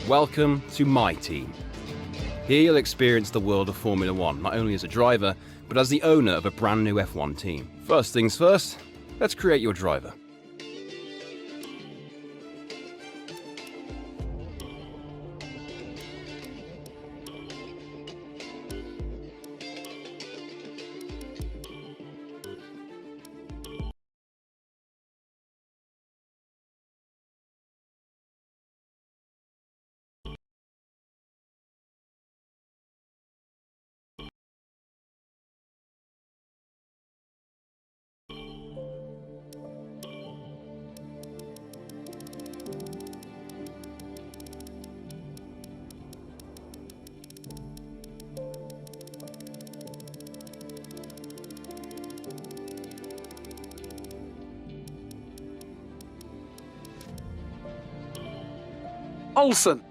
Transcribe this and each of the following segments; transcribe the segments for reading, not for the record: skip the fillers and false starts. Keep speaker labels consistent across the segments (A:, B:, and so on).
A: Welcome to my team. Here you'll experience the world of Formula One, not only as a driver, but as the owner of a brand new F1 team. First things first, let's create your driver.
B: Olsen.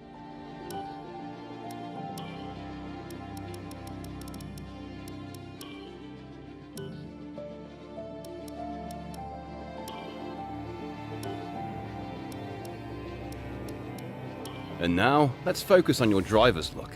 A: And now, let's focus on your driver's look.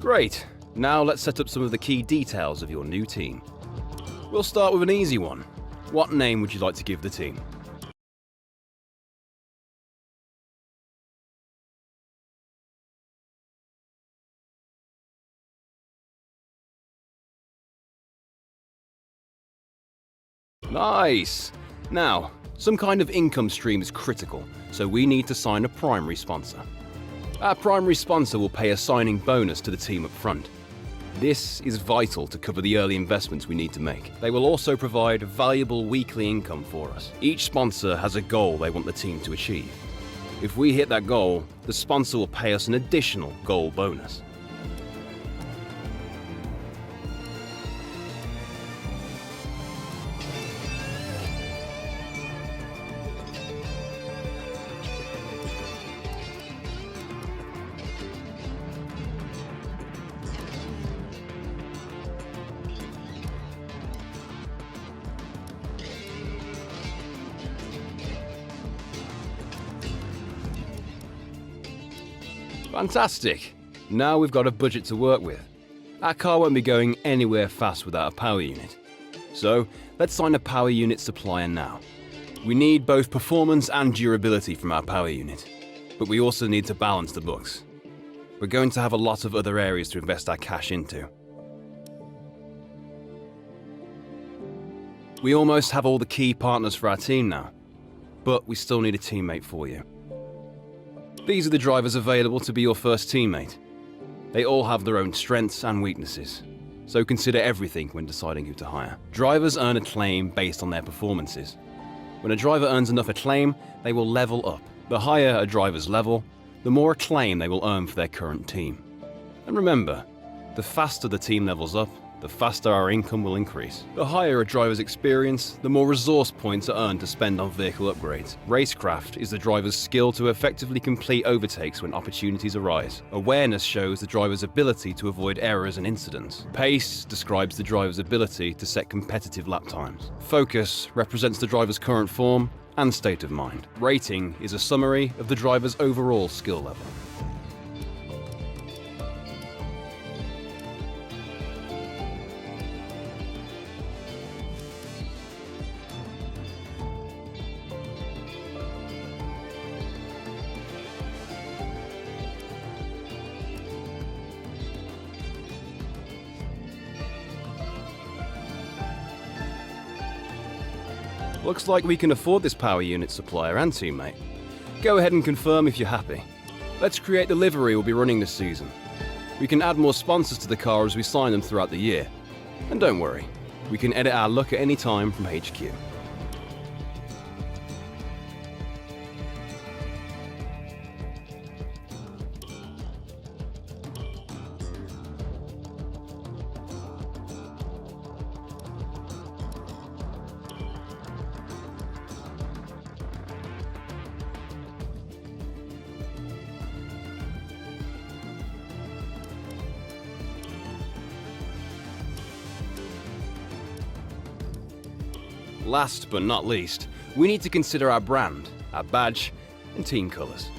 A: Great. Now let's set up some of the key details of your new team. We'll start with an easy one. What name would you like to give the team? Nice! Now, some kind of income stream is critical, so we need to sign a primary sponsor. Our primary sponsor will pay a signing bonus to the team up front. This is vital to cover the early investments we need to make. They will also provide valuable weekly income for us. Each sponsor has a goal they want the team to achieve. If we hit that goal, the sponsor will pay us an additional goal bonus. Fantastic! Now we've got a budget to work with. Our car won't be going anywhere fast without a power unit. So, let's sign a power unit supplier now. We need both performance and durability from our power unit, but we also need to balance the books. We're going to have a lot of other areas to invest our cash into. We almost have all the key partners for our team now, but we still need a teammate for you. These are the drivers available to be your first teammate. They all have their own strengths and weaknesses, so consider everything when deciding who to hire. Drivers earn acclaim based on their performances. When a driver earns enough acclaim, they will level up. The higher a driver's level, the more acclaim they will earn for their current team. And remember, the faster the team levels up, the faster our income will increase. The higher a driver's experience, the more resource points are earned to spend on vehicle upgrades. Racecraft is the driver's skill to effectively complete overtakes when opportunities arise. Awareness shows the driver's ability to avoid errors and incidents. Pace describes the driver's ability to set competitive lap times. Focus represents the driver's current form and state of mind. Rating is a summary of the driver's overall skill level. Looks like we can afford this power unit supplier and teammate. Go ahead and confirm if you're happy. Let's create the livery we'll be running this season. We can add more sponsors to the car as we sign them throughout the year. And don't worry, we can edit our look at any time from HQ. Last but not least, we need to consider our brand, our badge, and team colours.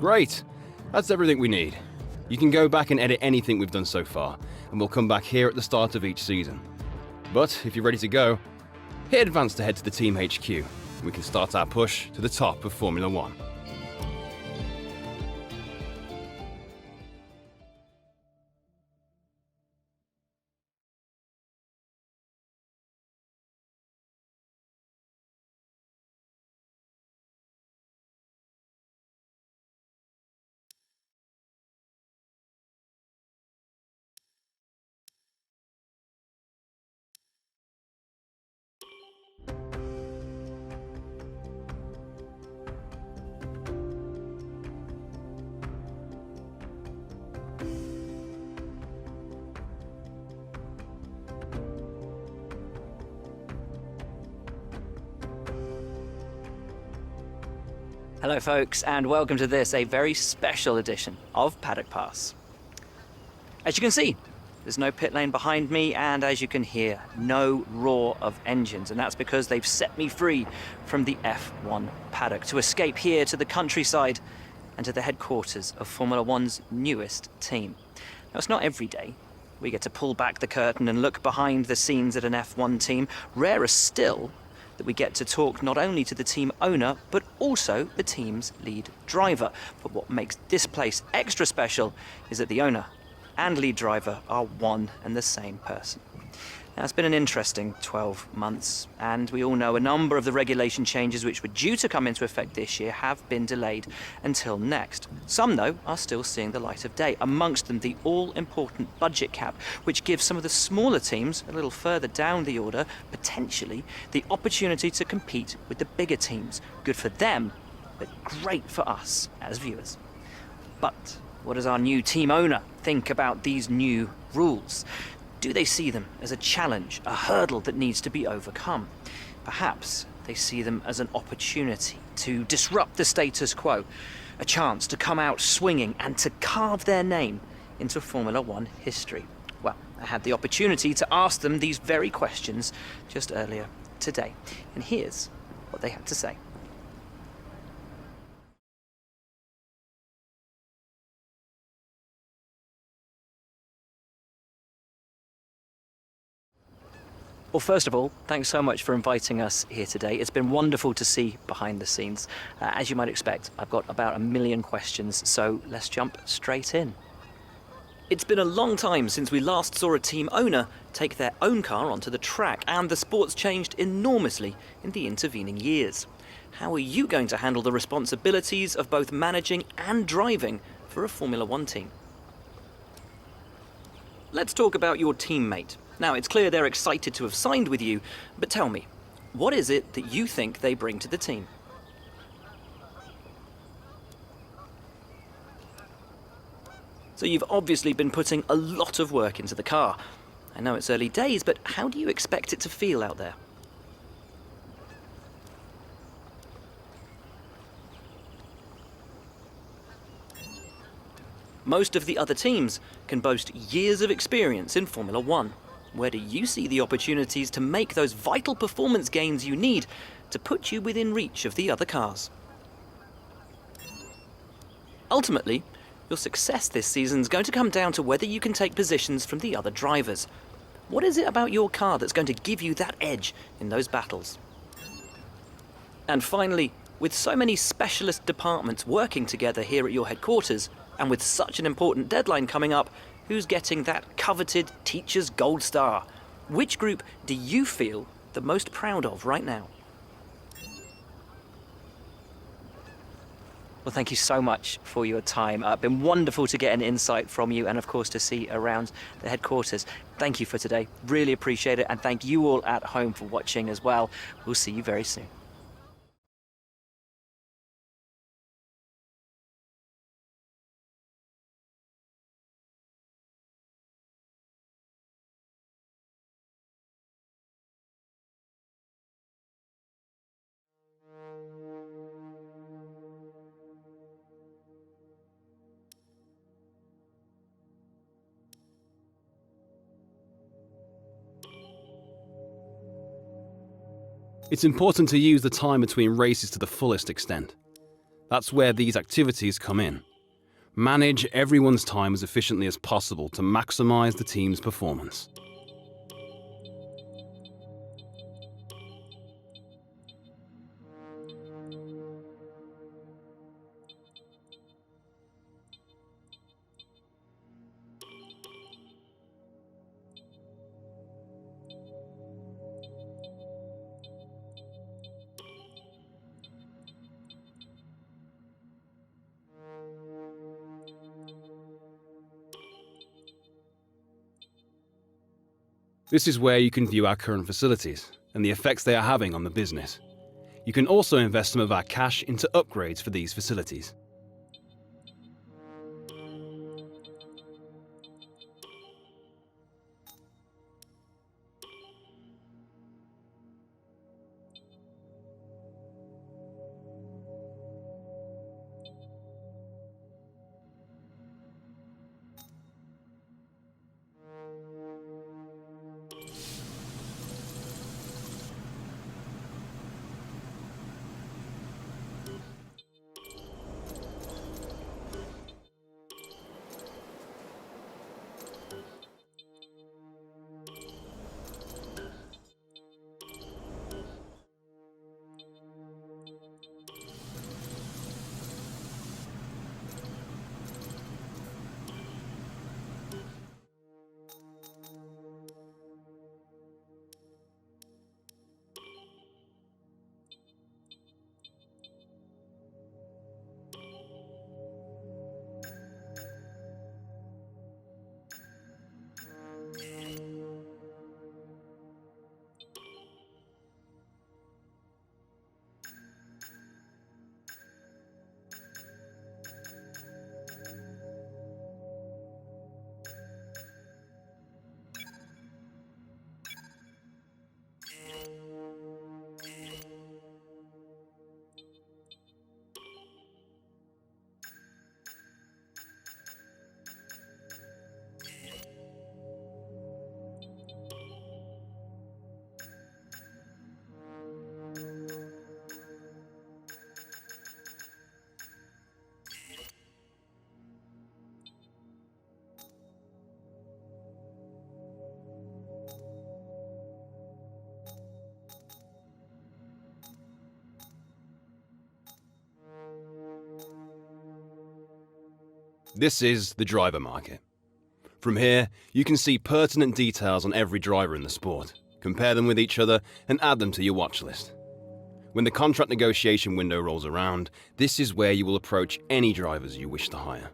A: Great! That's everything we need. You can go back and edit anything we've done so far, and we'll come back here at the start of each season. But if you're ready to go, hit advance to head to the Team HQ, and we can start our push to the top of Formula 1.
C: Hello folks, and welcome to this, a very special edition of Paddock Pass. As you can see, there's no pit lane behind me, and as you can hear, no roar of engines, and that's because they've set me free from the F1 paddock to escape here to the countryside and to the headquarters of Formula One's newest team. Now, it's not every day we get to pull back the curtain and look behind the scenes at an F1 team. Rarer still that we get to talk not only to the team owner, but also the team's lead driver. But what makes this place extra special is that the owner and lead driver are one and the same person. Now, it's been an interesting 12 months, and we all know a number of the regulation changes which were due to come into effect this year have been delayed until next. Some, though, are still seeing the light of day, amongst them the all-important budget cap, which gives some of the smaller teams a little further down the order, potentially, the opportunity to compete with the bigger teams. Good for them, but great for us as viewers. But what does our new team owner think about these new rules? Do they see them as a challenge, a hurdle that needs to be overcome? Perhaps they see them as an opportunity to disrupt the status quo, a chance to come out swinging and to carve their name into Formula One history. Well, I had the opportunity to ask them these very questions just earlier today, and here's what they had to say. Well, first of all, thanks so much for inviting us here today. It's been wonderful to see behind the scenes. As you might expect, I've got about 1,000,000 questions, so let's jump straight in. It's been a long time since we last saw a team owner take their own car onto the track, and the sport's changed enormously in the intervening years. How are you going to handle the responsibilities of both managing and driving for a Formula One team? Let's talk about your teammate. Now, it's clear they're excited to have signed with you, but tell me, what is it that you think they bring to the team? So you've obviously been putting a lot of work into the car. I know it's early days, but how do you expect it to feel out there? Most of the other teams can boast years of experience in Formula One. Where do you see the opportunities to make those vital performance gains you need to put you within reach of the other cars? Ultimately, your success this season is going to come down to whether you can take positions from the other drivers. What is it about your car that's going to give you that edge in those battles? And finally, with so many specialist departments working together here at your headquarters, and with such an important deadline coming up, who's getting that coveted Teacher's Gold Star? Which group do you feel the most proud of right now? Well, thank you so much for your time. It's been wonderful to get an insight from you and, of course, to see around the headquarters. Thank you for today. Really appreciate it. And thank you all at home for watching as well. We'll see you very soon.
A: It's important to use the time between races to the fullest extent. That's where these activities come in. Manage everyone's time as efficiently as possible to maximize the team's performance. This is where you can view our current facilities and the effects they are having on the business. You can also invest some of our cash into upgrades for these facilities. This is the driver market. From here, you can see pertinent details on every driver in the sport, compare them with each other, and add them to your watch list. When the contract negotiation window rolls around, this is where you will approach any drivers you wish to hire.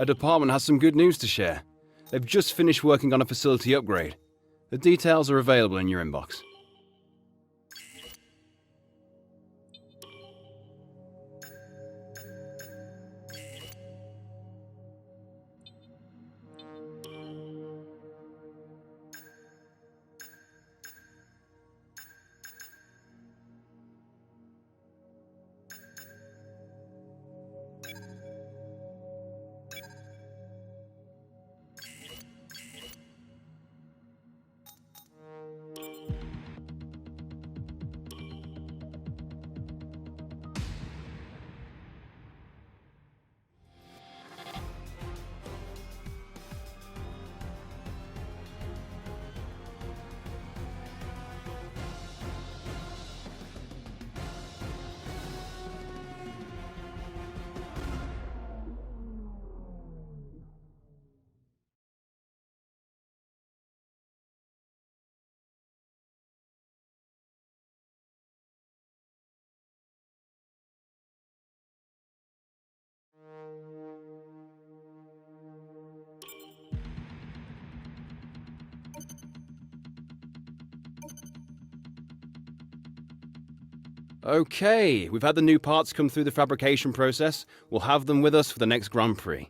A: A department has some good news to share. They've just finished working on a facility upgrade. The details are available in your inbox. Okay, we've had the new parts come through the fabrication process. We'll have them with us for the next Grand Prix.